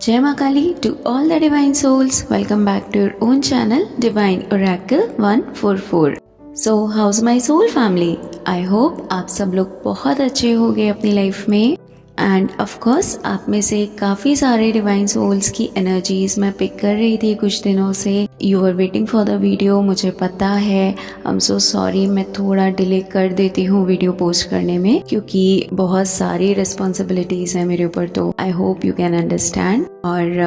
Jai Ma Kali to all the divine souls. Welcome back to your own channel Divine Oracle 144. So how's my soul family? I hope आप सब लोग बहुत अच्छे होंगे अपनी life में एंड ऑफ कोर्स आप में से काफ़ी सारे डिवाइन सोल्स की एनर्जीज मैं पिक कर रही थी कुछ दिनों से. You are waiting for the video, मुझे पता है. आई एम सो सॉरी, मैं थोड़ा डिले कर देती हूँ वीडियो पोस्ट करने में क्योंकि बहुत सारी रिस्पॉन्सिबिलिटीज है मेरे ऊपर. तो I hope you can understand. और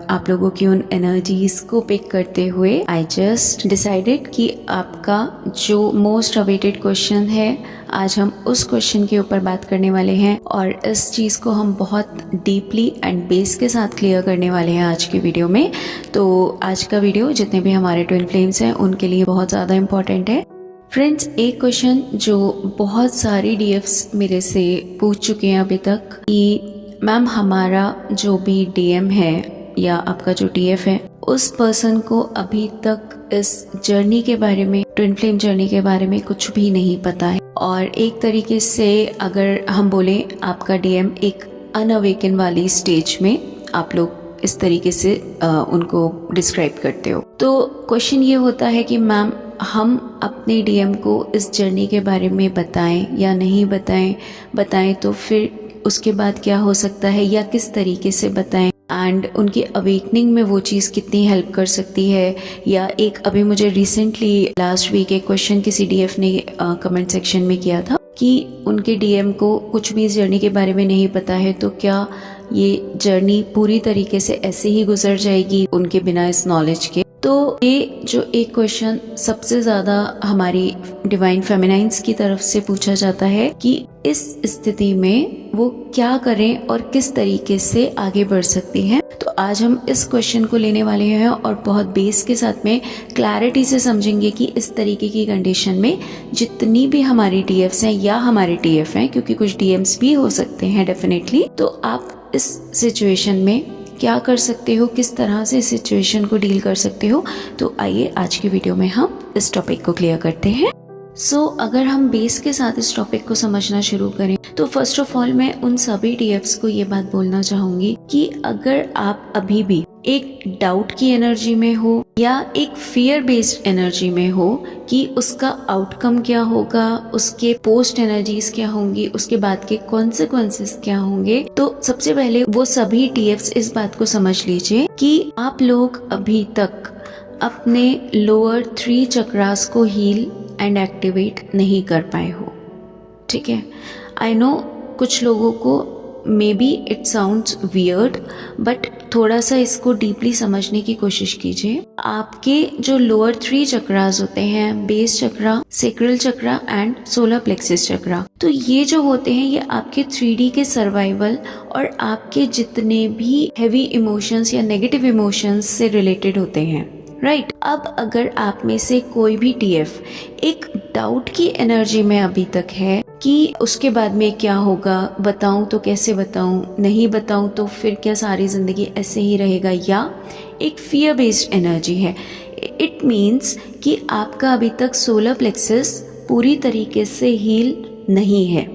आप लोगों की उन एनर्जीज को पिक करते हुए आई जस्ट डिसाइडेड कि आपका जो मोस्ट अवेटेड क्वेश्चन है आज हम उस क्वेश्चन के ऊपर बात करने वाले हैं और इस चीज़ को हम बहुत डीपली एंड बेस के साथ क्लियर करने वाले हैं आज की वीडियो में. तो आज का वीडियो जितने भी हमारे ट्विन फ्लेम्स हैं उनके लिए बहुत ज़्यादा इम्पॉर्टेंट है. फ्रेंड्स, एक क्वेश्चन जो बहुत सारी डीएफ्स मेरे से पूछ चुके हैं अभी तक कि मैम हमारा जो भी डीएम है या आपका जो डीएफ है उस पर्सन को अभी तक इस जर्नी के बारे में, ट्विन फ्लेम जर्नी के बारे में कुछ भी नहीं पता है. और एक तरीके से अगर हम बोले आपका डीएम एक अनअवेकन वाली स्टेज में आप लोग इस तरीके से उनको डिस्क्राइब करते हो. तो क्वेश्चन ये होता है कि मैम हम अपने डीएम को इस जर्नी के बारे में बताएं या नहीं बताएं तो फिर उसके बाद क्या हो सकता है या किस तरीके से बताएं एंड उनकी अवेकनिंग में वो चीज़ कितनी हेल्प कर सकती है. या एक अभी मुझे रिसेंटली लास्ट वीक एक क्वेश्चन किसी डीएफ ने कमेंट सेक्शन में किया था कि उनके डीएम को कुछ भी इस जर्नी के बारे में नहीं पता है तो क्या ये जर्नी पूरी तरीके से ऐसे ही गुजर जाएगी उनके बिना इस नॉलेज के. तो ये जो एक क्वेश्चन सबसे ज़्यादा हमारी डिवाइन फेमिनाइंस की तरफ से पूछा जाता है कि इस स्थिति में वो क्या करें और किस तरीके से आगे बढ़ सकती हैं. तो आज हम इस क्वेश्चन को लेने वाले हैं और बहुत बेस के साथ में क्लैरिटी से समझेंगे कि इस तरीके की कंडीशन में जितनी भी हमारी डीएफ्स हैं या हमारे टीएफ हैं, क्योंकि कुछ डीएम्स भी हो सकते हैं डेफिनेटली, तो आप इस सिचुएशन में क्या कर सकते हो, किस तरह से सिचुएशन को डील कर सकते हो. तो आइए आज की वीडियो में हम इस टॉपिक को क्लियर करते हैं. अगर हम बेस के साथ इस टॉपिक को समझना शुरू करें तो फर्स्ट ऑफ ऑल मैं उन सभी डीएफ्स को ये बात बोलना चाहूंगी कि अगर आप अभी भी एक डाउट की एनर्जी में हो या एक फियर बेस्ड एनर्जी में हो कि उसका आउटकम क्या होगा, उसके पोस्ट एनर्जीज क्या होंगी, उसके बाद के कॉन्सिक्वेंसेस क्या होंगे, तो सबसे पहले वो सभी डीएफ्स इस बात को समझ लीजिए कि आप लोग अभी तक अपने लोअर 3 चक्रास को हील एंड एक्टिवेट नहीं कर पाए हो. ठीक है, आई नो कुछ लोगों को may be it sounds weird but थोड़ा सा इसको डीपली समझने की कोशिश कीजिए. आपके जो लोअर 3 चक्रास होते हैं, base chakra, sacral chakra and solar plexus chakra, तो ये जो होते हैं ये आपके 3D के सर्वाइवल और आपके जितने भी हैवी इमोशंस या नेगेटिव इमोशंस से रिलेटेड होते हैं. राइट. अब अगर आप में से कोई भी डीएफ एक डाउट की एनर्जी में अभी तक है कि उसके बाद में क्या होगा, बताऊं तो कैसे बताऊं, नहीं बताऊं तो फिर क्या सारी जिंदगी ऐसे ही रहेगा, या एक फियर बेस्ड एनर्जी है, इट मीन्स कि आपका अभी तक सोलर प्लेक्सस पूरी तरीके से हील नहीं है,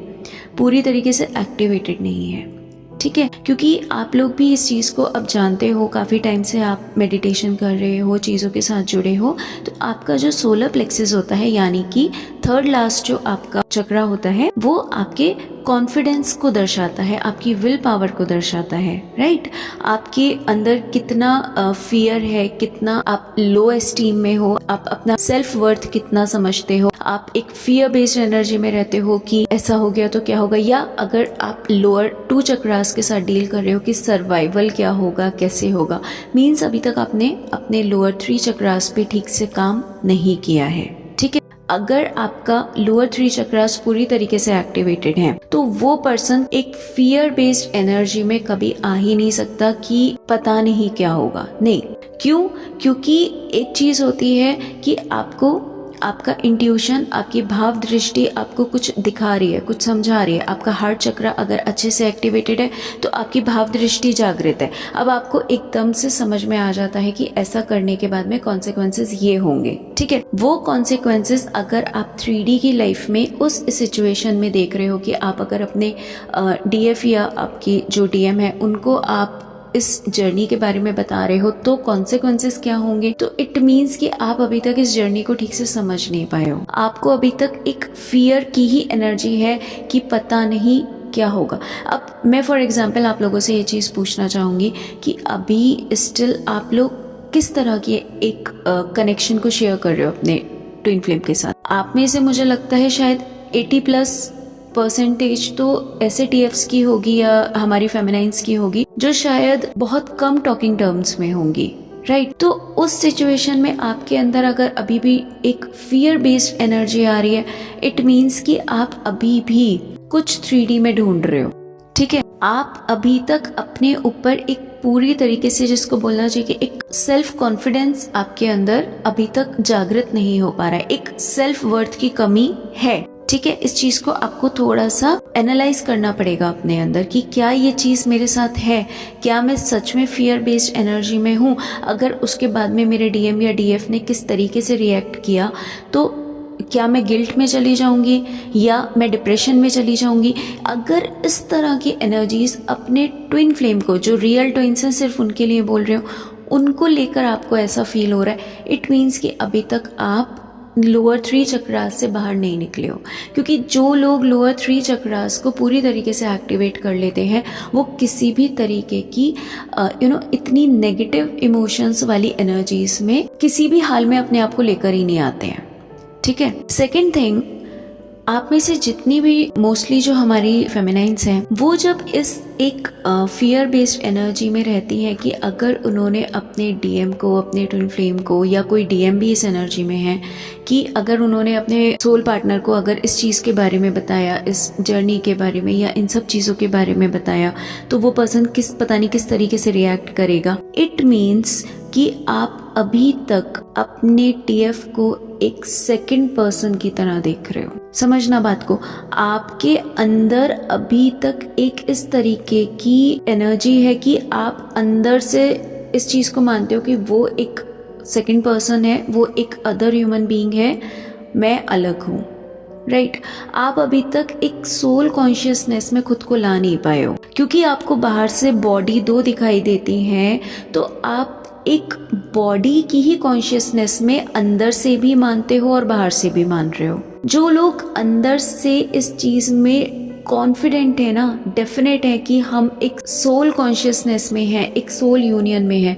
पूरी तरीके से एक्टिवेटेड नहीं है. ठीक है, क्योंकि आप लोग भी इस चीज़ को अब जानते हो, काफ़ी टाइम से आप मेडिटेशन कर रहे हो, चीज़ों के साथ जुड़े हो, तो आपका जो सोलर प्लेक्सिस होता है यानी कि थर्ड लास्ट जो आपका चक्रा होता है वो आपके कॉन्फिडेंस को दर्शाता है, आपकी विल पावर को दर्शाता है. राइट. आपके अंदर कितना फियर है, कितना आप लो एस्टीम में हो, आप अपना सेल्फ वर्थ कितना समझते हो, आप एक फियर बेस्ड एनर्जी में रहते हो कि ऐसा हो गया तो क्या होगा, या अगर आप लोअर 2 चक्रास के साथ डील कर रहे हो कि सर्वाइवल क्या होगा, कैसे होगा, मीन्स अभी तक आपने अपने लोअर 3 चक्रास पे ठीक से काम नहीं किया है. ठीक है, अगर आपका लोअर 3 चक्रास पूरी तरीके से एक्टिवेटेड है तो वो पर्सन एक फियर बेस्ड एनर्जी में कभी आ ही नहीं सकता कि पता नहीं क्या होगा. नहीं, क्यों? क्योंकि एक चीज होती है कि आपको आपका इंट्यूशन, आपकी भाव दृष्टि आपको कुछ दिखा रही है, कुछ समझा रही है. आपका हार्ट चक्र अगर अच्छे से एक्टिवेटेड है तो आपकी भाव दृष्टि जागृत है. अब आपको एकदम से समझ में आ जाता है कि ऐसा करने के बाद में कॉन्सिक्वेंसेस ये होंगे. ठीक है, वो कॉन्सिक्वेंसेस अगर आप 3D की लाइफ में उस सिचुएशन में देख रहे हो कि आप अगर अपने डीएफ या आपकी जो डीएम है उनको आप इस जर्नी के बारे में बता रहे हो तो कॉन्सिक्वेंसेस क्या होंगे, तो इट मीन्स कि आप अभी तक इस जर्नी को ठीक से समझ नहीं पाए हो। आपको अभी तक एक फियर की ही एनर्जी है कि पता नहीं क्या होगा। अब मैं फॉर एग्जाम्पल आप लोगों से ये चीज़ पूछना चाहूँगी कि अभी स्टिल आप लोग किस तरह की एक कनेक्शन को शेयर कर रहे हो अपने ट्विन फ्लेम के साथ। आप में से मुझे लगता है शायद 80+ % तो ऐसे TFs की होगी या हमारी फेमिनाइंस की होगी जो शायद बहुत कम टॉकिंग टर्म्स में होंगी, राइट। तो उस सिचुएशन में आपके अंदर अगर अभी भी एक फियर बेस्ड एनर्जी आ रही है, इट मीन्स कि आप अभी भी कुछ 3D में ढूंढ रहे हो, ठीक है। आप अभी तक अपने ऊपर एक पूरी तरीके से, जिसको बोलना चाहिए कि एक सेल्फ कॉन्फिडेंस आपके अंदर अभी तक जागृत नहीं हो पा रहा है, एक सेल्फ वर्थ की कमी है, ठीक है। इस चीज को आपको थोड़ा सा एनालाइज करना पड़ेगा अपने अंदर कि क्या ये चीज मेरे साथ है, क्या मैं सच में फियर बेस्ड एनर्जी में हूँ। अगर उसके बाद में मेरे DM या DF ने किस तरीके से रिएक्ट किया तो क्या मैं गिल्ट में चली जाऊंगी या मैं डिप्रेशन में चली जाऊंगी। अगर इस तरह की एनर्जीज अपने ट्विन फ्लेम को, जो रियल ट्विन्स हैं, सिर्फ उनके लिए बोल रही हूँ, उनको लेकर आपको ऐसा फील हो रहा है, इट मीन्स कि अभी तक आप लोअर 3 चक्रास से बाहर नहीं निकले हो। क्योंकि जो लोग लोअर 3 चक्रास को पूरी तरीके से एक्टिवेट कर लेते हैं वो किसी भी तरीके की इतनी नेगेटिव इमोशंस वाली एनर्जीज में किसी भी हाल में अपने आप को लेकर ही नहीं आते हैं, ठीक है। सेकेंड थिंग, आप में से जितनी भी मोस्टली जो हमारी फेमिनाइंस हैं वो जब इस एक फियर बेस्ड एनर्जी में रहती है कि अगर उन्होंने अपने DM को, अपने ट्विन फ्लेम को, या कोई DM भी इस एनर्जी में है कि अगर उन्होंने अपने सोल पार्टनर को अगर इस चीज़ के बारे में बताया, इस जर्नी के बारे में या इन सब चीज़ों के बारे में बताया, तो वो पर्सन पता नहीं किस तरीके से रिएक्ट करेगा। इट मीन्स कि आप अभी तक अपने TF को एक सेकंड पर्सन की तरह देख रहे हो। समझना बात को, आपके अंदर अभी तक एक इस तरीके की एनर्जी है कि आप अंदर से इस चीज को मानते हो कि वो एक सेकंड पर्सन है, वो एक अदर ह्यूमन बीइंग है, मैं अलग हूँ, राइट। आप अभी तक एक सोल कॉन्शियसनेस में खुद को ला नहीं पाए हो क्योंकि आपको बाहर से बॉडी 2 दिखाई देती हैं, तो आप एक बॉडी की ही कॉन्शियसनेस में अंदर से भी मानते हो और बाहर से भी मान रहे हो। जो लोग अंदर से इस चीज में कॉन्फिडेंट है ना, डेफिनेट है कि हम एक सोल कॉन्शियसनेस में हैं, एक सोल यूनियन में हैं,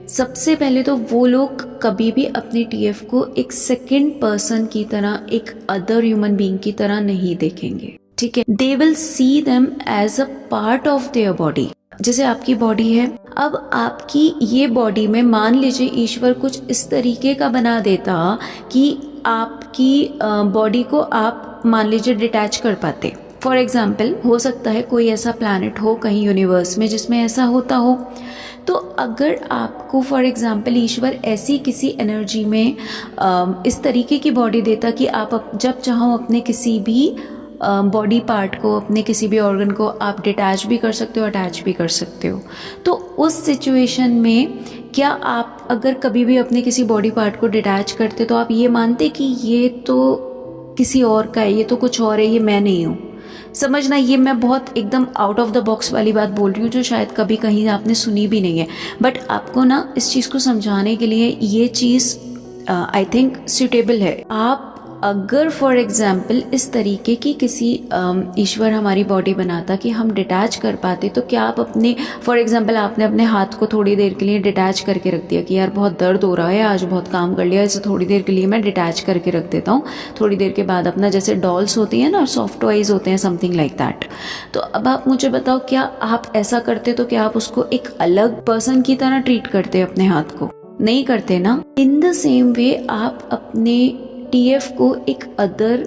सबसे पहले तो वो लोग कभी भी अपने TF को एक सेकंड पर्सन की तरह, एक अदर ह्यूमन बीइंग की तरह नहीं देखेंगे, ठीक है। They will see them as a part of their body. जैसे आपकी बॉडी है, अब आपकी ये बॉडी में मान लीजिए ईश्वर कुछ इस तरीके का बना देता कि आपकी बॉडी को आप मान लीजिए डिटैच कर पाते। फॉर एग्जाम्पल, हो सकता है कोई ऐसा प्लैनेट हो कहीं यूनिवर्स में जिसमें ऐसा होता हो। तो अगर आपको फॉर एग्जाम्पल ईश्वर ऐसी किसी एनर्जी में इस तरीके की बॉडी देता कि आप जब चाहो अपने किसी भी बॉडी पार्ट को, अपने किसी भी ऑर्गन को आप डिटैच भी कर सकते हो, अटैच भी कर सकते हो, तो उस सिचुएशन में क्या आप अगर कभी भी अपने किसी बॉडी पार्ट को डिटैच करते तो आप ये मानते कि ये तो किसी और का है, ये तो कुछ और है, ये मैं नहीं हूँ। समझना, ये मैं बहुत एकदम आउट ऑफ द बॉक्स वाली बात बोल रही हूँ जो शायद कभी कहीं आपने सुनी भी नहीं है, बट आपको ना इस चीज़ को समझाने के लिए ये चीज़ आई थिंक सूटेबल है। आप अगर फॉर एग्जाम्पल इस तरीके की किसी ईश्वर हमारी बॉडी बनाता कि हम डिटैच कर पाते, तो क्या आप अपने फॉर एग्जाम्पल आपने अपने हाथ को थोड़ी देर के लिए डिटैच करके रख दिया कि यार बहुत दर्द हो रहा है, आज बहुत काम कर लिया, इसे थोड़ी देर के लिए मैं डिटैच करके रख देता हूँ, थोड़ी देर के बाद अपना, जैसे डॉल्स होती हैं ना, सॉफ्ट टॉयज होते हैं, समथिंग लाइक दैट। तो अब आप मुझे बताओ, क्या आप ऐसा करते तो क्या आप उसको एक अलग पर्सन की तरह ट्रीट करते अपने हाथ को? नहीं करते ना। इन द सेम वे आप अपने TF को एक अदर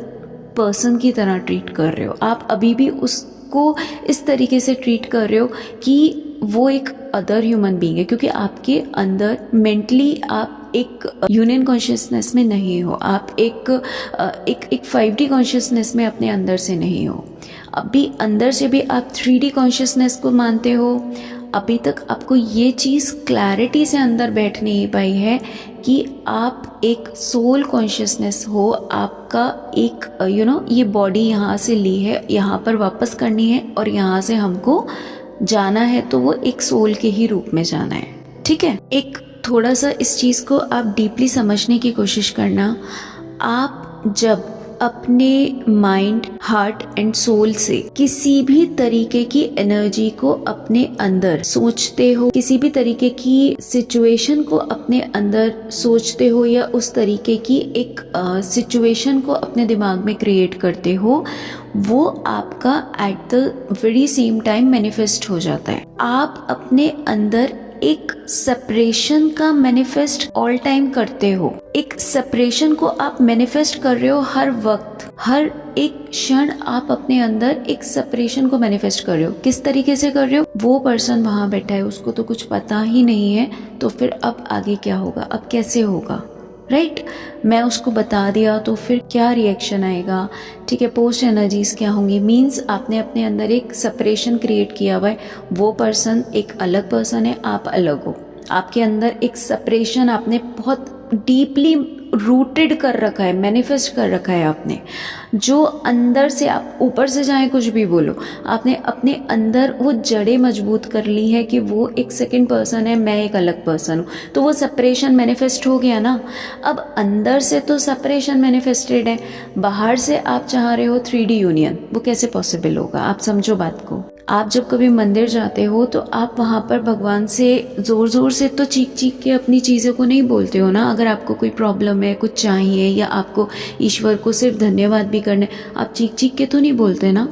पर्सन की तरह ट्रीट कर रहे हो। आप अभी भी उसको इस तरीके से ट्रीट कर रहे हो कि वो एक अदर ह्यूमन बीइंग है, क्योंकि आपके अंदर मेंटली आप एक यूनियन कॉन्शियसनेस में नहीं हो, आप एक 5D कॉन्शियसनेस में अपने अंदर से नहीं हो। अभी अंदर से भी आप 3D कॉन्शियसनेस को मानते हो। अभी तक आपको ये चीज़ क्लैरिटी से अंदर बैठ नहीं पाई है कि आप एक सोल कॉन्शियसनेस हो, आपका एक ये बॉडी यहाँ से ली है, यहाँ पर वापस करनी है और यहाँ से हमको जाना है तो वो एक सोल के ही रूप में जाना है, ठीक है। एक थोड़ा सा इस चीज़ को आप डीपली समझने की कोशिश करना। आप जब अपने माइंड, हार्ट एंड सोल से किसी भी तरीके की एनर्जी को अपने अंदर सोचते हो, किसी भी तरीके की सिचुएशन को अपने अंदर सोचते हो, या उस तरीके की एक सिचुएशन को अपने दिमाग में क्रिएट करते हो, वो आपका at the very same time manifest हो जाता है। आप अपने अंदर एक सेपरेशन का मैनिफेस्ट ऑल टाइम करते हो। एक सेपरेशन को आप मैनिफेस्ट कर रहे हो हर वक्त, हर एक क्षण आप अपने अंदर एक सेपरेशन को मैनिफेस्ट कर रहे हो। किस तरीके से कर रहे हो, वो पर्सन वहां बैठा है, उसको तो कुछ पता ही नहीं है, तो फिर अब आगे क्या होगा, अब कैसे होगा, राइट। मैं उसको बता दिया तो फिर क्या रिएक्शन आएगा, ठीक है, पोस्ट एनर्जीज क्या होंगी। मीन्स आपने अपने अंदर एक सेपरेशन क्रिएट किया हुआ है। वो पर्सन एक अलग पर्सन है, आप अलग हो। आपके अंदर एक सेपरेशन आपने बहुत डीपली रूटेड कर रखा है, मैनिफेस्ट कर रखा है आपने, जो अंदर से, आप ऊपर से चाहे कुछ भी बोलो, आपने अपने अंदर वो जड़ें मजबूत कर ली है कि वो एक सेकंड पर्सन है, मैं एक अलग पर्सन हूँ। तो वो सेपरेशन मैनिफेस्ट हो गया ना। अब अंदर से तो सेपरेशन मैनिफेस्टेड है, बाहर से आप चाह रहे हो 3D यूनियन, वो कैसे पॉसिबल होगा। आप समझो बात को। आप जब कभी मंदिर जाते हो तो आप वहाँ पर भगवान से ज़ोर ज़ोर से तो चीख चीख के अपनी चीज़ों को नहीं बोलते हो ना। अगर आपको कोई प्रॉब्लम है, कुछ चाहिए, या आपको ईश्वर को सिर्फ धन्यवाद भी करने, आप चीख चीख के तो नहीं बोलते ना।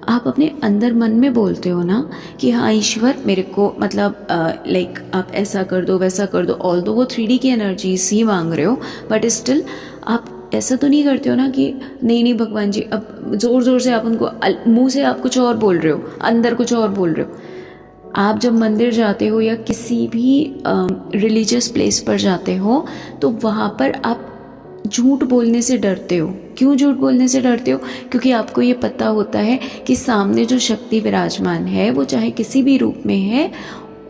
आप अपने अंदर मन में बोलते हो ना कि हाँ ईश्वर मेरे को, मतलब लाइक आप ऐसा कर दो, वैसा कर दो। ऑल्दो वो 3D की एनर्जीज ही मांग रहे हो, बट स्टिल आप ऐसा तो नहीं करते हो ना कि नहीं नहीं भगवान जी, अब ज़ोर ज़ोर से आप उनको, मुंह से आप कुछ और बोल रहे हो, अंदर कुछ और बोल रहे हो। आप जब मंदिर जाते हो या किसी भी रिलीजियस प्लेस पर जाते हो तो वहाँ पर आप झूठ बोलने से डरते हो। क्यों झूठ बोलने से डरते हो? क्योंकि आपको ये पता होता है कि सामने जो शक्ति विराजमान है वो चाहे किसी भी रूप में है,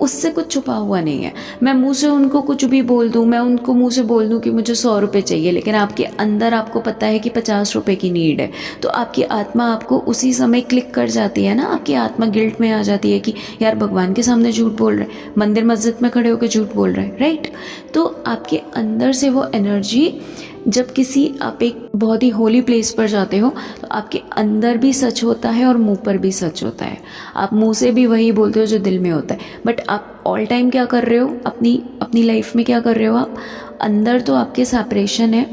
उससे कुछ छुपा हुआ नहीं है। मैं मुंह से उनको कुछ भी बोल दूं, मैं उनको मुंह से बोल दूं कि मुझे 100 रुपये चाहिए, लेकिन आपके अंदर आपको पता है कि 50 रुपये की नीड है, तो आपकी आत्मा आपको उसी समय क्लिक कर जाती है ना। आपकी आत्मा गिल्ट में आ जाती है कि यार भगवान के सामने झूठ बोल रहे, मंदिर मस्जिद में खड़े होकर झूठ बोल रहे, राइट। तो आपके अंदर से वो एनर्जी, जब किसी, आप एक बहुत ही होली प्लेस पर जाते हो तो आपके अंदर भी सच होता है और मुंह पर भी सच होता है। आप मुंह से भी वही बोलते हो जो दिल में होता है, बट आप ऑल टाइम क्या कर रहे हो अपनी लाइफ में, क्या कर रहे हो आप? अंदर तो आपके सेपरेशन है,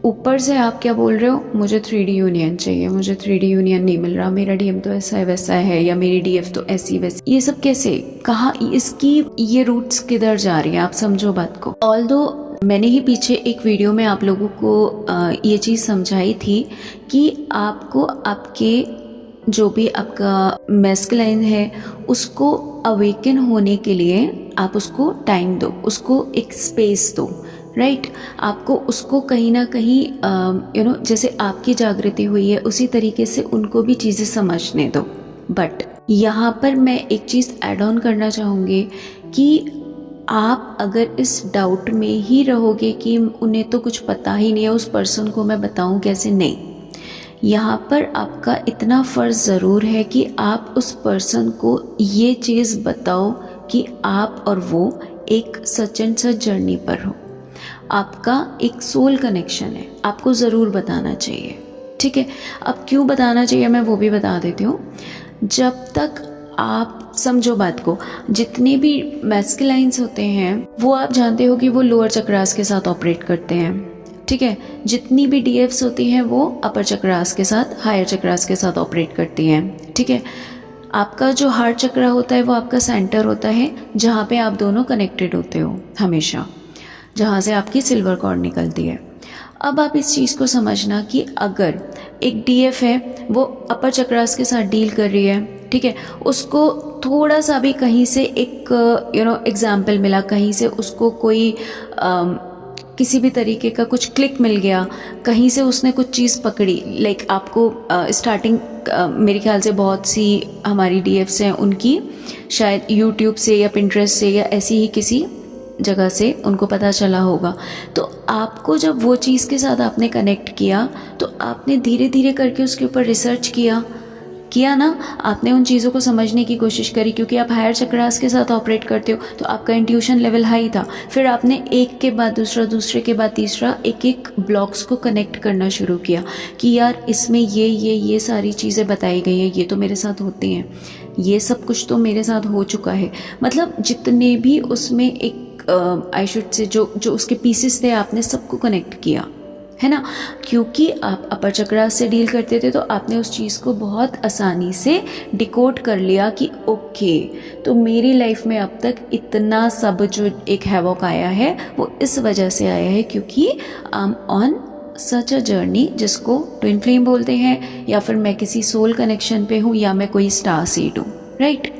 ऊपर से आप क्या बोल रहे हो, मुझे 3D यूनियन चाहिए, मुझे 3D यूनियन नहीं मिल रहा, मेरा DM तो ऐसा है वैसा है, या मेरी DF तो ऐसी वैसी। ये सब कैसे, कहाँ, इसकी ये रूट्स किधर जा रही है, आप समझो बात को। ऑल्दो मैंने ही पीछे एक वीडियो में आप लोगों को ये चीज़ समझाई थी कि आपको आपके जो भी आपका मैस्कुलाइन है उसको अवेकन होने के लिए आप उसको टाइम दो, उसको एक स्पेस दो, राइट। आपको उसको कहीं ना कहीं जैसे आपकी जागृति हुई है उसी तरीके से उनको भी चीज़ें समझने दो। बट यहाँ पर मैं एक चीज़ ऐड ऑन करना चाहूँगी कि आप अगर इस डाउट में ही रहोगे कि उन्हें तो कुछ पता ही नहीं है, उस पर्सन को मैं बताऊं कैसे, नहीं। यहाँ पर आपका इतना फ़र्ज़ ज़रूर है कि आप उस पर्सन को ये चीज़ बताओ कि आप और वो एक सच एंड सच जर्नी पर हो, आपका एक सोल कनेक्शन है, आपको ज़रूर बताना चाहिए, ठीक है। अब क्यों बताना चाहिए मैं वो भी बता देती हूँ। जब तक आप समझो बात को, जितने भी मैस्कुलाइन्स होते हैं वो आप जानते हो कि वो लोअर चक्रास के साथ ऑपरेट करते हैं, ठीक है। जितनी भी DFs होती हैं वो अपर चक्रास के साथ, हायर चक्रास के साथ ऑपरेट करती हैं, ठीक है। आपका जो हार्ट चक्रा होता है वो आपका सेंटर होता है जहाँ पे आप दोनों कनेक्टेड होते हो हमेशा, जहाँ से आपकी सिल्वर कॉर्ड निकलती है। अब आप इस चीज़ को समझना कि अगर एक DF है वो अपर चक्रास के साथ डील कर रही है, ठीक है, उसको थोड़ा सा भी कहीं से एक एग्जाम्पल मिला, कहीं से उसको कोई किसी भी तरीके का कुछ क्लिक मिल गया, कहीं से उसने कुछ चीज़ पकड़ी, लाइक आपको स्टार्टिंग मेरे ख्याल से बहुत सी हमारी DFs हैं उनकी शायद YouTube से या Pinterest से या ऐसी ही किसी जगह से उनको पता चला होगा। तो आपको जब वो चीज़ के साथ आपने कनेक्ट किया तो आपने धीरे धीरे करके उसके ऊपर रिसर्च किया किया ना, आपने उन चीज़ों को समझने की कोशिश करी, क्योंकि आप हायर चक्रास के साथ ऑपरेट करते हो तो आपका इंट्यूशन लेवल हाई था। फिर आपने एक के बाद दूसरा, दूसरे के बाद तीसरा, एक एक ब्लॉक्स को कनेक्ट करना शुरू किया कि यार इसमें ये सारी चीज़ें बताई गई हैं, ये तो मेरे साथ होती हैं, ये सब कुछ तो मेरे साथ हो चुका है। मतलब जितने भी उसमें एक आई शुड से जो उसके पीसेस थे, आपने सबको कनेक्ट किया, है ना। क्योंकि आप अपर चक्रा से डील करते थे तो आपने उस चीज़ को बहुत आसानी से डिकोड कर लिया कि ओके, तो मेरी लाइफ में अब तक इतना सब जो एक हैवॉक आया है वो इस वजह से आया है क्योंकि I am on such a journey, जिसको ट्विन फ्लेम बोलते हैं, या फिर मैं किसी सोल कनेक्शन पे हूँ, या मैं कोई स्टार सीड हूँ, राइट।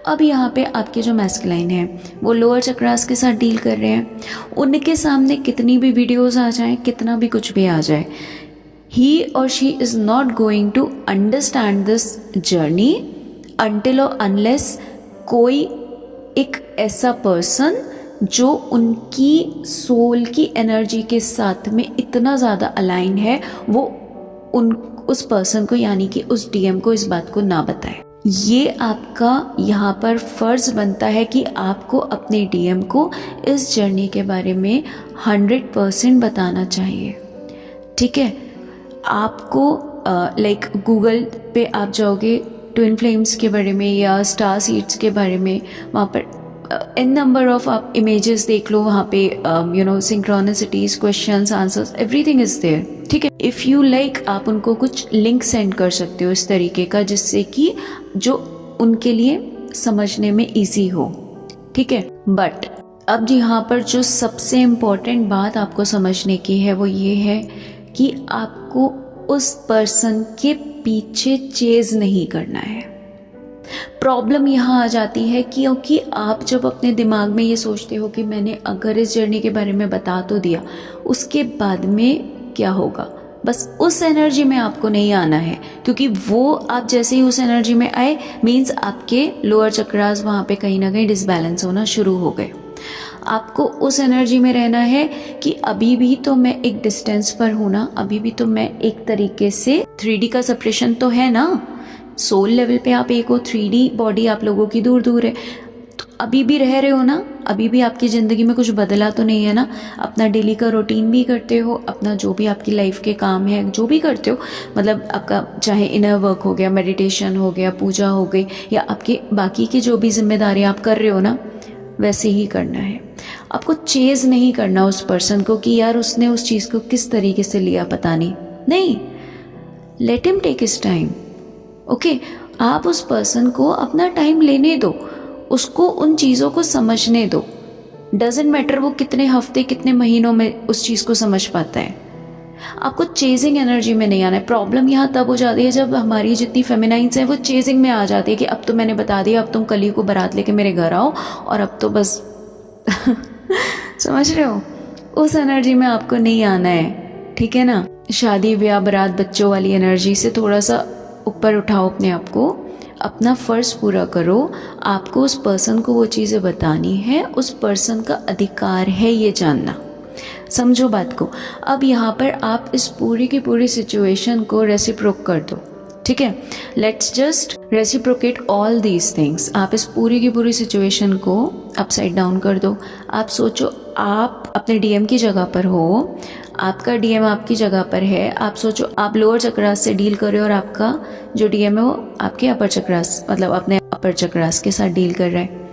अब यहाँ पे आपके जो मैस्कुलाइन हैं वो लोअर चक्रास के साथ डील कर रहे हैं, उनके सामने कितनी भी वीडियोस आ जाएं, कितना भी कुछ भी आ जाए, ही और she is not going to understand this journey until और अनलेस कोई एक ऐसा पर्सन जो उनकी सोल की एनर्जी के साथ में इतना ज़्यादा अलाइन है, वो उस पर्सन को, यानी कि उस डीएम को, इस बात को ना बताए। ये आपका यहाँ पर फ़र्ज़ बनता है कि आपको अपने डीएम को इस जर्नी के बारे में 100% बताना चाहिए, ठीक है। आपको लाइक गूगल पे आप जाओगे ट्विन फ्लेम्स के बारे में या स्टार सीड्स के बारे में, वहाँ पर एन नंबर ऑफ आप इमेजेस देख लो, वहाँ पे synchronicities, questions, answers, everything is there, ठीक है। इफ़ यू लाइक, आप उनको कुछ लिंक सेंड कर सकते हो इस तरीके का, जिससे कि जो उनके लिए समझने में ईजी हो, ठीक है। बट अब यहाँ पर जो सबसे इम्पोर्टेंट बात आपको समझने की है वो ये है कि आपको उस पर्सन के पीछे चेज नहीं करना है। प्रॉब्लम यहाँ आ जाती है क्योंकि आप जब अपने दिमाग में ये सोचते हो कि मैंने अगर इस जर्नी के बारे में बता तो दिया, उसके बाद में क्या होगा, बस उस एनर्जी में आपको नहीं आना है, क्योंकि वो आप जैसे ही उस एनर्जी में आए मीन्स आपके लोअर चक्रास वहाँ पे कहीं ना कहीं डिसबैलेंस होना शुरू हो गए। आपको उस एनर्जी में रहना है कि अभी भी तो मैं एक डिस्टेंस पर हूँ ना, अभी भी तो मैं एक तरीके से 3D का सेपरेशन तो है ना, सोल लेवल पे आप एक हो, 3D बॉडी आप लोगों की दूर दूर है, तो अभी भी रह रहे हो ना, अभी भी आपकी ज़िंदगी में कुछ बदला तो नहीं है ना। अपना डेली का रूटीन भी करते हो, अपना जो भी आपकी लाइफ के काम है जो भी करते हो, मतलब आपका चाहे इनर वर्क हो गया, मेडिटेशन हो गया, पूजा हो गई, या आपके बाकी की जो भी जिम्मेदारियाँ आप कर रहे हो ना, वैसे ही करना है। आपको चेज़ नहीं करना उस पर्सन को कि यार उसने उस चीज़ को किस तरीके से लिया पता नहीं, let him take his time, okay. आप उस पर्सन को अपना टाइम लेने दो, उसको उन चीज़ों को समझने दो। डजेंट मैटर वो कितने हफ्ते, कितने महीनों में उस चीज़ को समझ पाता है। आपको चेजिंग एनर्जी में नहीं आना है। प्रॉब्लम यहाँ तब हो जाती है जब हमारी जितनी फेमिनाइन्स हैं वो चेजिंग में आ जाती है कि अब तो मैंने बता दिया, अब तुम कली को बारात लेके मेरे घर आओ, और अब तो बस समझ रहे हो, उस एनर्जी में आपको नहीं आना है, ठीक है ना। शादी ब्याह बारात बच्चों वाली एनर्जी से थोड़ा सा ऊपर उठाओ अपने आप को, अपना फ़र्ज़ पूरा करो। आपको उस पर्सन को वो चीज़ें बतानी है, उस पर्सन का अधिकार है ये जानना, समझो बात को। अब यहाँ पर आप इस पूरी की पूरी सिचुएशन को रेसिप्रोक कर दो, ठीक है। Let's just reciprocate all these things. आप इस पूरी की पूरी सिचुएशन को अपसाइड डाउन कर दो। आप सोचो आप अपने डीएम की जगह पर हो, आपका डीएम आपकी जगह पर है। आप सोचो आप लोअर चक्रास से डील कर रहे हो और आपका जो डीएम है वो आपके अपर चक्रास, मतलब अपने अपर चक्रास के साथ डील कर रहा है।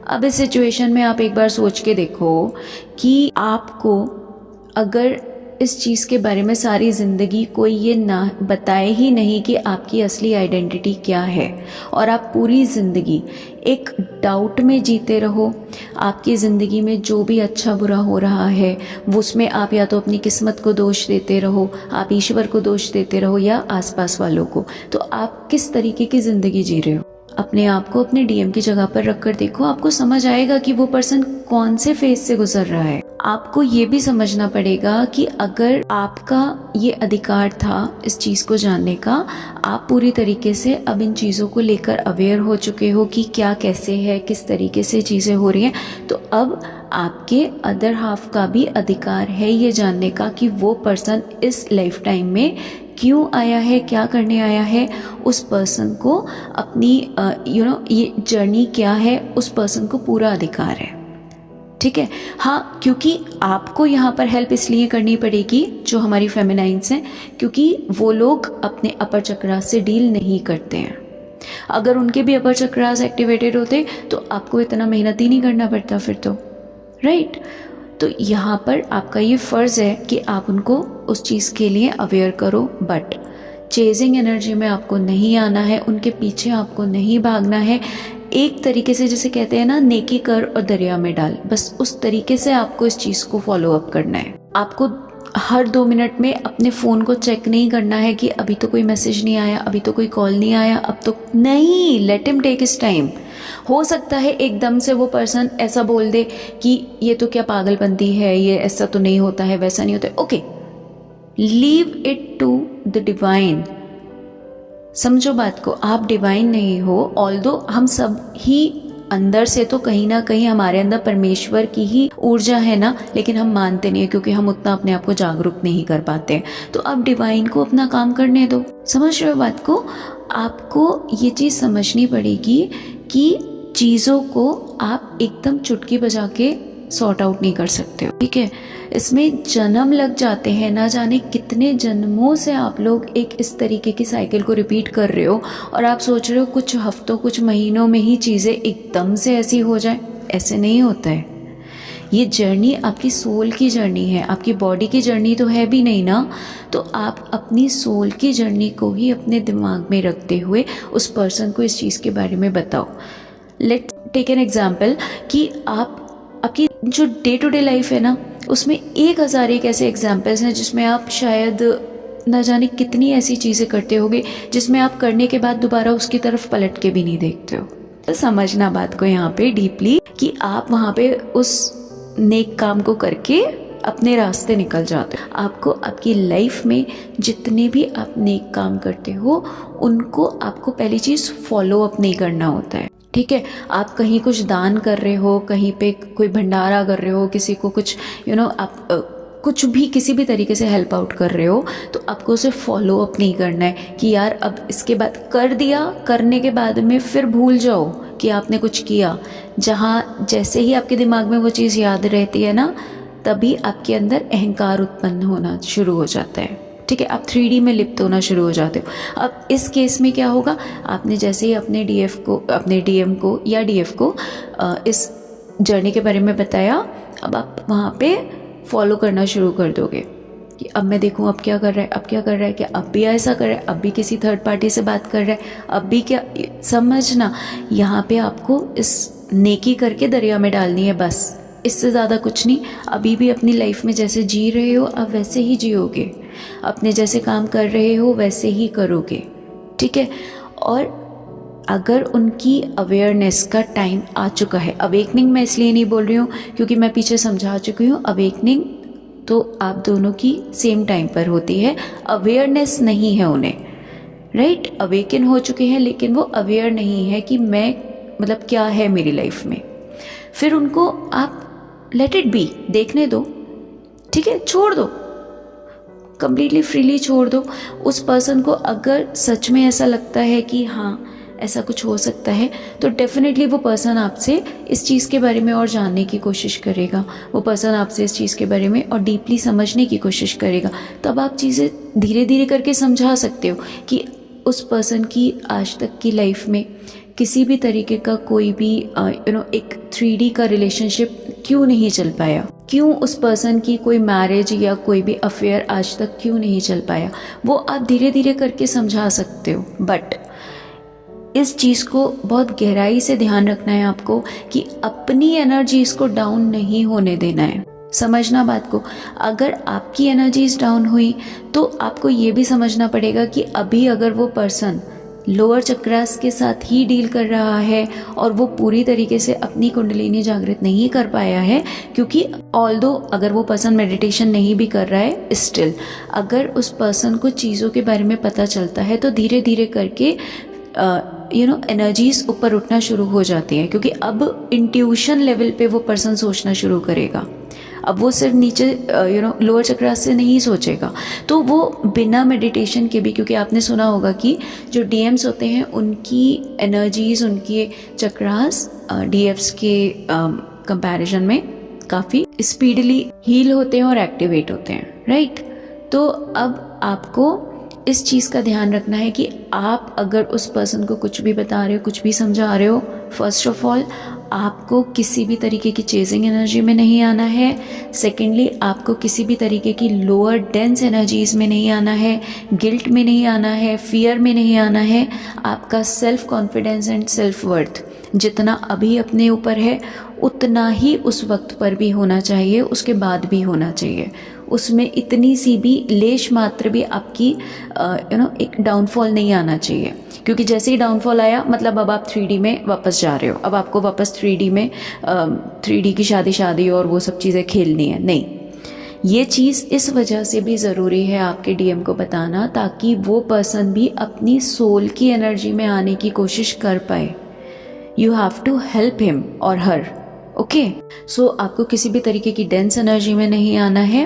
अब इस सिचुएशन में आप एक बार सोच के देखो कि आपको अगर इस चीज़ के बारे में सारी ज़िंदगी कोई ये ना बताए ही नहीं कि आपकी असली आइडेंटिटी क्या है, और आप पूरी ज़िंदगी एक डाउट में जीते रहो, आपकी ज़िंदगी में जो भी अच्छा बुरा हो रहा है वो उसमें आप या तो अपनी किस्मत को दोष देते रहो, आप ईश्वर को दोष देते रहो, या आसपास वालों को, तो आप किस तरीके की ज़िंदगी जी रहे हो। अपने आप को अपने डीएम की जगह पर रख कर देखो, आपको समझ आएगा कि वो पर्सन कौन से फेज से गुजर रहा है। आपको ये भी समझना पड़ेगा कि अगर आपका ये अधिकार था इस चीज़ को जानने का, आप पूरी तरीके से अब इन चीज़ों को लेकर अवेयर हो चुके हो कि क्या कैसे है, किस तरीके से चीज़ें हो रही हैं, तो अब आपके अदर हाफ का भी अधिकार है ये जानने का कि वो पर्सन इस लाइफ टाइम में क्यों आया है, क्या करने आया है। उस पर्सन को अपनी ये जर्नी क्या है, उस पर्सन को पूरा अधिकार है। ठीक है, हाँ, क्योंकि आपको यहाँ पर हेल्प इसलिए करनी पड़ेगी जो हमारी फेमिनाइन्स हैं, क्योंकि वो लोग अपने अपर चक्रास से डील नहीं करते हैं। अगर उनके भी अपर चक्रास एक्टिवेटेड होते तो आपको इतना मेहनत ही नहीं करना पड़ता फिर तो, राइट। तो यहाँ पर आपका ये फ़र्ज़ है कि आप उनको उस चीज़ के लिए अवेयर करो, बट चेजिंग एनर्जी में आपको नहीं आना है, उनके पीछे आपको नहीं भागना है। एक तरीके से जैसे कहते हैं ना, नेकी कर और दरिया में डाल, बस उस तरीके से आपको इस चीज़ को फॉलो अप करना है। आपको हर 2 मिनट में अपने फ़ोन को चेक नहीं करना है कि अभी तो कोई मैसेज नहीं आया, अभी तो कोई कॉल नहीं आया, अब तो नहीं। Let him take his time. हो सकता है एकदम से वो पर्सन ऐसा बोल दे कि ये तो क्या पागलपंती है, ये ऐसा तो नहीं होता है, वैसा नहीं होता है। Okay, leave it to the divine. समझो बात को, आप डिवाइन नहीं हो। ऑल्दो हम सब ही अंदर से तो कहीं ना कहीं हमारे अंदर परमेश्वर की ही ऊर्जा है ना, लेकिन हम मानते नहीं है क्योंकि हम उतना अपने आप को जागरूक नहीं कर पाते। तो अब डिवाइन को अपना काम करने दो। समझ रहे हो बात को? आपको ये चीज़ समझनी पड़ेगी कि चीज़ों को आप एकदम चुटकी बजा के सॉर्ट आउट नहीं कर सकते हो, ठीक है। इसमें जन्म लग जाते हैं, ना जाने कितने जन्मों से आप लोग एक इस तरीके की साइकिल को रिपीट कर रहे हो और आप सोच रहे हो कुछ हफ्तों कुछ महीनों में ही चीज़ें एकदम से ऐसी हो जाए। ऐसे नहीं होता है। ये जर्नी आपकी सोल की जर्नी है, आपकी बॉडी की जर्नी तो है भी नहीं ना। तो आप अपनी सोल की जर्नी को ही अपने दिमाग में रखते हुए उस पर्सन को इस चीज़ के बारे में बताओ। लेट टेक एन एग्जाम्पल कि आपकी जो डे टू डे लाइफ है ना, उसमें 1000 एक ऐसे एग्जाम्पल्स हैं जिसमें आप शायद न जाने कितनी ऐसी चीज़ें करते होगे जिसमें आप करने के बाद दोबारा उसकी तरफ पलट के भी नहीं देखते हो। तो समझना बात को यहाँ पे डीपली कि आप वहाँ पे उस नेक काम को करके अपने रास्ते निकल जाते हो। आपको आपकी लाइफ में जितने भी आप नेक काम करते हो उनको आपको पहली चीज़ फॉलो अप नहीं करना होता है, ठीक है। आप कहीं कुछ दान कर रहे हो, कहीं पे कोई भंडारा कर रहे हो, किसी को कुछ आप कुछ भी किसी भी तरीके से हेल्प आउट कर रहे हो, तो आपको उसे फॉलो अप नहीं करना है कि यार अब इसके बाद कर दिया, करने के बाद में फिर भूल जाओ कि आपने कुछ किया। जहाँ जैसे ही आपके दिमाग में वो चीज़ याद रहती है ना, तभी आपके अंदर अहंकार उत्पन्न होना शुरू हो जाता है, ठीक है। आप 3D में लिप्त होना शुरू हो जाते हो। अब इस केस में क्या होगा, आपने जैसे ही अपने DM को या DF को इस जर्नी के बारे में बताया, अब आप वहाँ पे फॉलो करना शुरू कर दोगे कि अब मैं देखूँ अब क्या कर रहा है, अब क्या कर रहा है, क्या अब भी ऐसा कर रहा है, अब भी किसी थर्ड पार्टी से बात कर रहा है, अब भी क्या। समझना, यहाँ पे आपको इस नेकी करके दरिया में डालनी है, बस इससे ज़्यादा कुछ नहीं। अभी भी अपनी लाइफ में जैसे जी रहे हो अब वैसे ही जियोगे, अपने जैसे काम कर रहे हो वैसे ही करोगे, ठीक है। और अगर उनकी अवेयरनेस का टाइम आ चुका है, अवेकनिंग मैं इसलिए नहीं बोल रही हूँ क्योंकि मैं पीछे समझा चुकी हूँ, अवेकनिंग तो आप दोनों की सेम टाइम पर होती है, अवेयरनेस नहीं है उन्हें, राइट। अवेकन हो चुके हैं लेकिन वो अवेयर नहीं है कि मैं मतलब क्या है मेरी लाइफ में। फिर उनको आप लेट इट बी, देखने दो, ठीक है, छोड़ दो, कंप्लीटली फ्रीली छोड़ दो। उस पर्सन को अगर सच में ऐसा लगता है कि हाँ ऐसा कुछ हो सकता है, तो डेफिनेटली वो पर्सन आपसे इस चीज़ के बारे में और जानने की कोशिश करेगा, वो पर्सन आपसे इस चीज़ के बारे में और डीपली समझने की कोशिश करेगा। तब आप चीज़ें धीरे धीरे करके समझा सकते हो कि उस पर्सन की आज तक की लाइफ में किसी भी तरीके का कोई भी एक 3D का रिलेशनशिप क्यों नहीं चल पाया, क्यों उस पर्सन की कोई मैरिज या कोई भी अफेयर आज तक क्यों नहीं चल पाया, वो आप धीरे धीरे करके समझा सकते हो। बट इस चीज़ को बहुत गहराई से ध्यान रखना है आपको कि अपनी एनर्जीज को डाउन नहीं होने देना है। समझना बात को, अगर आपकी एनर्जीज डाउन हुई तो आपको ये भी समझना पड़ेगा कि अभी अगर वो पर्सन लोअर चक्रास के साथ ही डील कर रहा है और वो पूरी तरीके से अपनी कुंडलिनी जागृत नहीं कर पाया है, क्योंकि ऑल्दो अगर वो पर्सन मेडिटेशन नहीं भी कर रहा है, स्टिल अगर उस पर्सन को चीज़ों के बारे में पता चलता है तो धीरे धीरे करके एनर्जीज ऊपर उठना शुरू हो जाती हैं, क्योंकि अब इंट्यूशन लेवल पे वो पर्सन सोचना शुरू करेगा। अब वो सिर्फ नीचे लोअर चक्रास से नहीं सोचेगा, तो वो बिना मेडिटेशन के भी, क्योंकि आपने सुना होगा कि जो डीएम्स होते हैं उनकी एनर्जीज, उनके चक्रास डीएफ्स के कंपैरिजन में काफ़ी स्पीडली हील होते हैं और एक्टिवेट होते हैं, राइट। तो अब आपको इस चीज़ का ध्यान रखना है कि आप अगर उस पर्सन को कुछ भी बता रहे हो, कुछ भी समझा रहे हो, फर्स्ट ऑफ ऑल आपको किसी भी तरीके की चेजिंग एनर्जी में नहीं आना है। सेकेंडली आपको किसी भी तरीके की लोअर डेंस एनर्जीज में नहीं आना है, गिल्ट में नहीं आना है, फियर में नहीं आना है। आपका self confidence and self worth जितना अभी अपने ऊपर है उतना ही उस वक्त पर भी होना चाहिए, उसके बाद भी होना चाहिए। उसमें इतनी सी भी लेश मात्र भी आपकी एक डाउनफॉल नहीं आना चाहिए, क्योंकि जैसे ही डाउनफॉल आया मतलब अब आप 3D में वापस जा रहे हो, अब आपको वापस 3D में 3D की शादी और वो सब चीज़ें खेलनी है। नहीं, ये चीज़ इस वजह से भी ज़रूरी है आपके डीएम को बताना, ताकि वो पर्सन भी अपनी सोल की एनर्जी में आने की कोशिश कर पाए। You have to help him और हर, ओके। सो आपको किसी भी तरीके की डेंस एनर्जी में नहीं आना है।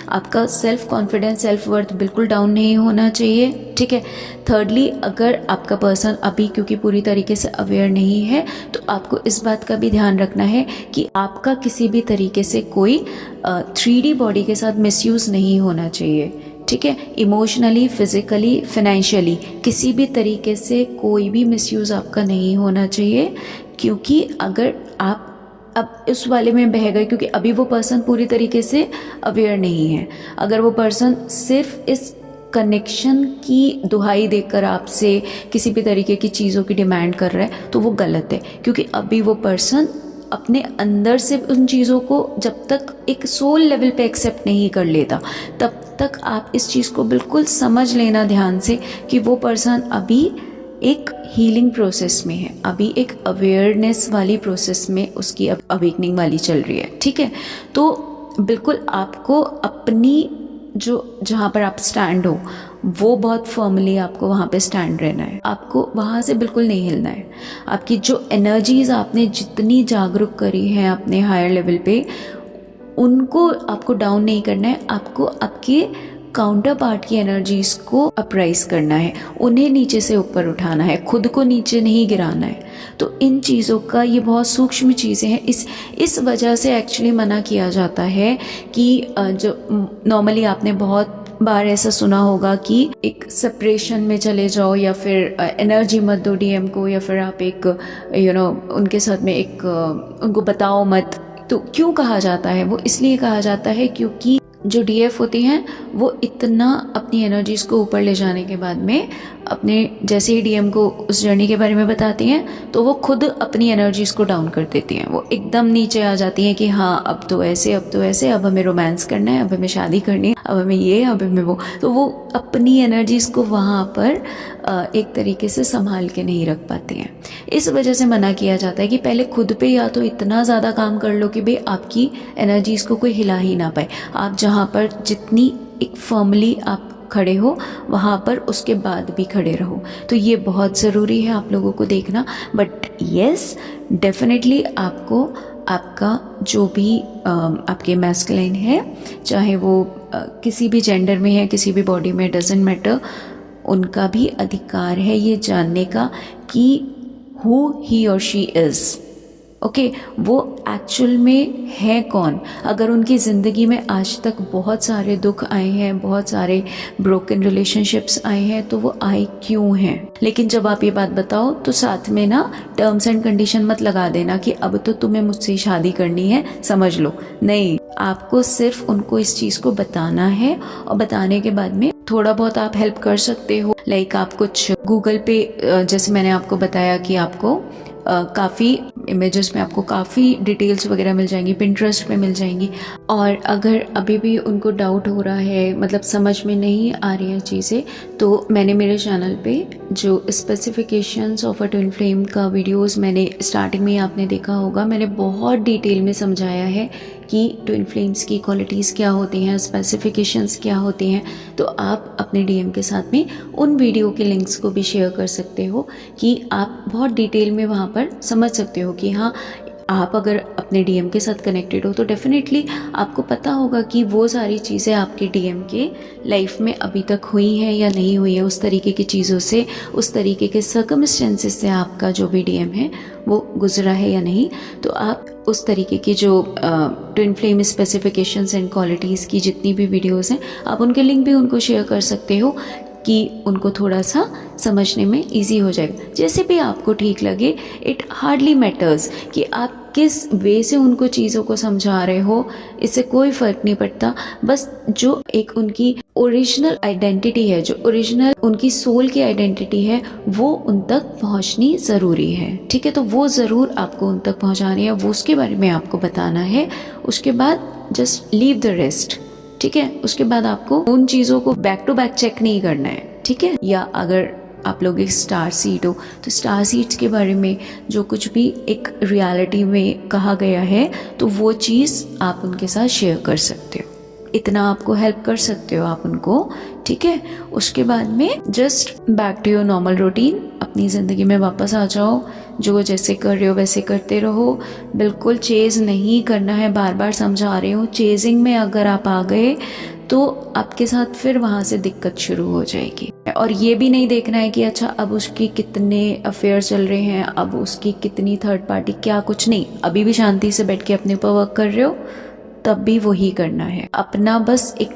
आपका सेल्फ कॉन्फिडेंस, सेल्फ वर्थ बिल्कुल डाउन नहीं होना चाहिए, ठीक है। थर्डली, अगर आपका पर्सन अभी क्योंकि पूरी तरीके से अवेयर नहीं है, तो आपको इस बात का भी ध्यान रखना है कि आपका किसी भी तरीके से कोई 3D बॉडी के साथ मिसयूज़ नहीं होना चाहिए, ठीक है। इमोशनली, फिजिकली, फाइनेंशियली किसी भी तरीके से कोई भी मिसयूज़ आपका नहीं होना चाहिए, क्योंकि अगर आप अब इस वाले में बह गए, क्योंकि अभी वो पर्सन पूरी तरीके से अवेयर नहीं है। अगर वो पर्सन सिर्फ इस कनेक्शन की दुहाई देकर आपसे किसी भी तरीके की चीज़ों की डिमांड कर रहा है तो वो गलत है, क्योंकि अभी वो पर्सन अपने अंदर से उन चीज़ों को जब तक एक सोल लेवल पे एक्सेप्ट नहीं कर लेता, तब तक आप इस चीज़ को बिल्कुल समझ लेना ध्यान से कि वो पर्सन अभी एक हीलिंग प्रोसेस में है, अभी एक अवेयरनेस वाली प्रोसेस में उसकी अवेकनिंग वाली चल रही है, ठीक है। तो बिल्कुल आपको अपनी जो जहाँ पर आप स्टैंड हो वो बहुत फर्मली आपको वहाँ पे स्टैंड रहना है, आपको वहाँ से बिल्कुल नहीं हिलना है। आपकी जो एनर्जीज आपने जितनी जागरूक करी है अपने हायर लेवल पे, उनको आपको डाउन नहीं करना है, आपको आपके काउंटर पार्ट की एनर्जीज को अपराइज करना है, उन्हें नीचे से ऊपर उठाना है, खुद को नीचे नहीं गिराना है। तो इन चीज़ों का, ये बहुत सूक्ष्म चीज़ें हैं, इस वजह से एक्चुअली मना किया जाता है कि जो नॉर्मली आपने बहुत बार ऐसा सुना होगा कि एक सेपरेशन में चले जाओ, या फिर एनर्जी मत दो डीएम को, या फिर आप एक उनके साथ में एक उनको बताओ मत। तो क्यों कहा जाता है? वो इसलिए कहा जाता है क्योंकि जो डीएफ होती हैं वो इतना अपनी एनर्जीज को ऊपर ले जाने के बाद में अपने जैसे ही डीएम को उस जर्नी के बारे में बताती हैं तो वो खुद अपनी एनर्जीज को डाउन कर देती हैं, वो एकदम नीचे आ जाती हैं कि हाँ अब तो ऐसे, अब तो ऐसे, अब हमें रोमांस करना है, अब हमें शादी करनी है, अब हमें ये, अब हमें वो। तो वो अपनी एनर्जीज को वहाँ पर एक तरीके से संभाल के नहीं रख पाती हैं। इस वजह से मना किया जाता है कि पहले खुद पे या तो इतना ज़्यादा काम कर लो कि भाई आपकी एनर्जीज़ को कोई हिला ही ना पाए। आप जहाँ पर जितनी एक फर्मली आप खड़े हो वहाँ पर उसके बाद भी खड़े रहो। तो ये बहुत ज़रूरी है आप लोगों को देखना। बट येस, डेफिनेटली आपको आपका जो भी आपके मैस्कुलिन है, चाहे वो किसी भी जेंडर में है, किसी भी बॉडी में, डजेंट मैटर, उनका भी अधिकार है ये जानने का कि हु ही और शी इज़, ओके, वो एक्चुअल में है कौन। अगर उनकी ज़िंदगी में आज तक बहुत सारे दुख आए हैं, बहुत सारे ब्रोकन रिलेशनशिप्स आए हैं, तो वो आए क्यों हैं। लेकिन जब आप ये बात बताओ तो साथ में ना टर्म्स एंड कंडीशन मत लगा देना कि अब तो तुम्हें मुझसे शादी करनी है, समझ लो। नहीं, आपको सिर्फ उनको इस चीज़ को बताना है, और बताने के बाद में थोड़ा बहुत आप हेल्प कर सकते हो। लाइक आप कुछ गूगल पे, जैसे मैंने आपको बताया कि आपको काफ़ी इमेजेस में आपको काफ़ी डिटेल्स वगैरह मिल जाएंगी, पिंटरेस्ट पे मिल जाएंगी। और अगर अभी भी उनको डाउट हो रहा है, मतलब समझ में नहीं आ रही हैं चीज़ें, तो मैंने मेरे चैनल पे जो specifications of a twin flame का वीडियोस मैंने स्टार्टिंग में ही आपने देखा होगा, मैंने बहुत डिटेल में समझाया है कि ट्विन फ्लेम्स की क्वालिटीज़ क्या होती हैं, स्पेसिफिकेशंस क्या होती हैं। तो आप अपने डीएम के साथ में उन वीडियो के लिंक्स को भी शेयर कर सकते हो कि आप बहुत डिटेल में वहाँ पर समझ सकते हो कि हाँ, आप अगर अपने डीएम के साथ कनेक्टेड हो तो डेफिनेटली आपको पता होगा कि वो सारी चीज़ें आपके डीएम के लाइफ में अभी तक हुई हैं या नहीं हुई है, उस तरीके की चीज़ों से, उस तरीके के सर्कमस्टेंसेस से आपका जो भी डीएम है वो गुजरा है या नहीं। तो आप उस तरीके की जो twin flame specifications and qualities की जितनी भी वीडियोस हैं, आप उनके लिंक भी उनको शेयर कर सकते हो कि उनको थोड़ा सा समझने में इजी हो जाएगा। जैसे भी आपको ठीक लगे, इट हार्डली मैटर्स कि आप किस वे से उनको चीज़ों को समझा रहे हो, इससे कोई फ़र्क नहीं पड़ता। बस जो एक उनकी ओरिजिनल आइडेंटिटी है, जो ओरिजिनल उनकी सोल की आइडेंटिटी है, वो उन तक पहुंचनी ज़रूरी है। ठीक है, तो वो ज़रूर आपको उन तक पहुंचानी है, वो उसके बारे में आपको बताना है। उसके बाद जस्ट लीव द रेस्ट। ठीक है, उसके बाद आपको उन चीज़ों को बैक टू बैक चेक नहीं करना है। ठीक है, या अगर आप लोग एक स्टार सीड हो तो स्टार सीड्स के बारे में जो कुछ भी एक रियलिटी में कहा गया है, तो वो चीज़ आप उनके साथ शेयर कर सकते हो। इतना आपको हेल्प कर सकते हो आप उनको। ठीक है, उसके बाद में just back to your normal routine, अपनी ज़िंदगी में वापस आ जाओ। जो जैसे कर रहे हो वैसे करते रहो, बिल्कुल चेज़ नहीं करना है। बार बार समझा रही हूँ, चेजिंग में अगर आप आ गए तो आपके साथ फिर वहाँ से दिक्कत शुरू हो जाएगी। और ये भी नहीं देखना है कि अच्छा अब उसकी कितने अफेयर चल रहे हैं, अब उसकी कितनी थर्ड पार्टी, क्या कुछ नहीं। अभी भी शांति से बैठ के अपने ऊपर वर्क कर रहे हो, तब भी वही करना है। अपना बस एक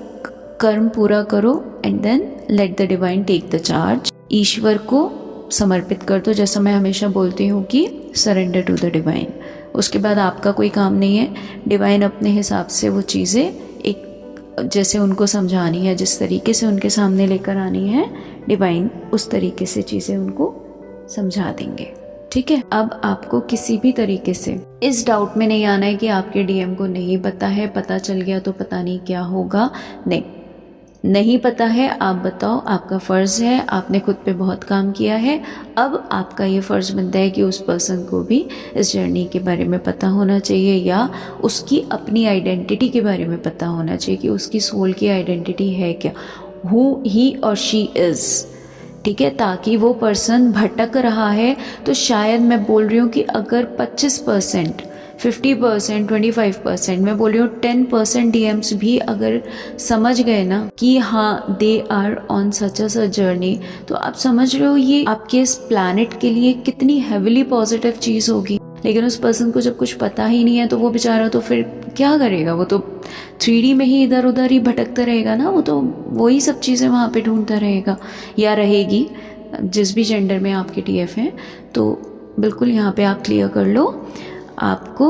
कर्म पूरा करो and then let the divine take the charge. ईश्वर को समर्पित कर दो। जैसा मैं हमेशा बोलती हूँ कि सरेंडर टू द डिवाइन। उसके बाद आपका कोई काम नहीं है। डिवाइन अपने हिसाब से वो चीज़ें एक जैसे उनको समझानी है, जिस तरीके से उनके सामने लेकर आनी है, डिवाइन उस तरीके से चीज़ें उनको समझा देंगे। ठीक है, अब आपको किसी भी तरीके से इस डाउट में नहीं आना है कि आपके डीएम को नहीं पता है, पता चल गया तो पता नहीं क्या होगा। नहीं पता है, आप बताओ, आपका फ़र्ज़ है, आपने खुद पे बहुत काम किया है। अब आपका ये फ़र्ज़ बनता है कि उस पर्सन को भी इस जर्नी के बारे में पता होना चाहिए, या उसकी अपनी आइडेंटिटी के बारे में पता होना चाहिए कि उसकी सोल की आइडेंटिटी है क्या, हु ही और शी इज़। ठीक है, ताकि वो पर्सन भटक रहा है तो शायद, मैं बोल रही हूँ कि अगर 25%, 50%, 25%, मैं बोल रही हूँ 10% डीएम्स भी अगर समझ गए ना कि हाँ they are on such a journey, तो आप समझ रहे हो ये आपके इस प्लैनेट के लिए कितनी हेविली पॉजिटिव चीज़ होगी। लेकिन उस पर्सन को जब कुछ पता ही नहीं है तो वो बेचारा तो फिर क्या करेगा, वो तो 3D में ही इधर उधर ही भटकता रहेगा ना, वो तो वही सब चीज़ें वहाँ पे ढूंढता रहेगा या रहेगी, जिस भी जेंडर में आपके टीएफ हैं। तो बिल्कुल यहाँ पे आप क्लियर कर लो। आपको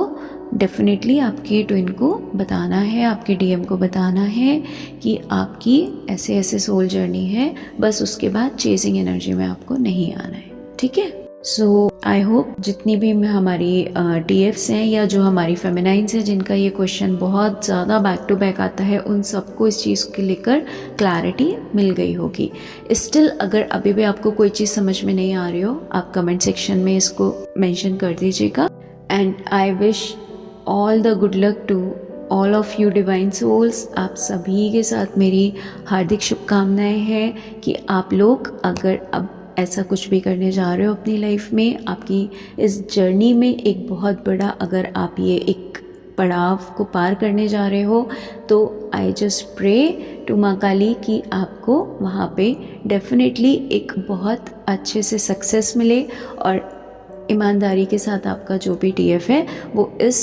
डेफिनेटली आपके ट्विन को बताना है, आपके डीएम को बताना है कि आपकी ऐसे ऐसे सोल जर्नी है। बस उसके बाद चेजिंग एनर्जी में आपको नहीं आना है। ठीक है, सो आई होप जितनी भी हमारी टीएफ्स हैं या जो हमारी फेमिनाइंस हैं जिनका ये क्वेश्चन बहुत ज़्यादा बैक टू बैक आता है, उन सबको इस चीज़ के लेकर क्लैरिटी मिल गई होगी। स्टिल अगर अभी भी आपको कोई चीज़ समझ में नहीं आ रही हो, आप कमेंट सेक्शन में इसको मेंशन कर दीजिएगा। And I wish all the good luck to all of you divine souls. आप सभी के साथ मेरी हार्दिक शुभकामनाएं हैं कि आप लोग अगर अब ऐसा कुछ भी करने जा रहे हो अपनी लाइफ में, आपकी इस जर्नी में एक बहुत बड़ा, अगर आप ये एक पड़ाव को पार करने जा रहे हो, तो आई जस्ट प्रे टू माँ काली कि आपको वहाँ पे डेफिनेटली एक बहुत अच्छे से सक्सेस मिले और ईमानदारी के साथ आपका जो भी टीएफ है वो इस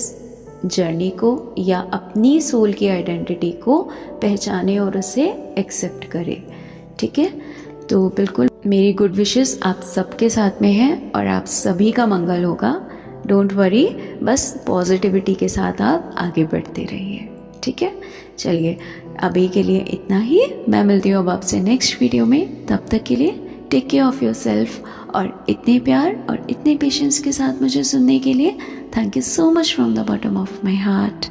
जर्नी को या अपनी सोल की आइडेंटिटी को पहचाने और उसे एक्सेप्ट करे। ठीक है, तो बिल्कुल मेरी गुड विशेस आप सबके साथ में हैं और आप सभी का मंगल होगा। डोंट वरी, बस पॉजिटिविटी के साथ आप आगे बढ़ते रहिए। ठीक है, चलिए अभी के लिए इतना ही। मैं मिलती हूँ अब आपसे नेक्स्ट वीडियो में। तब तक के लिए take care of yourself. और इतने प्यार और इतने पेशेंस के साथ मुझे सुनने के लिए thank you so much from the bottom of my heart.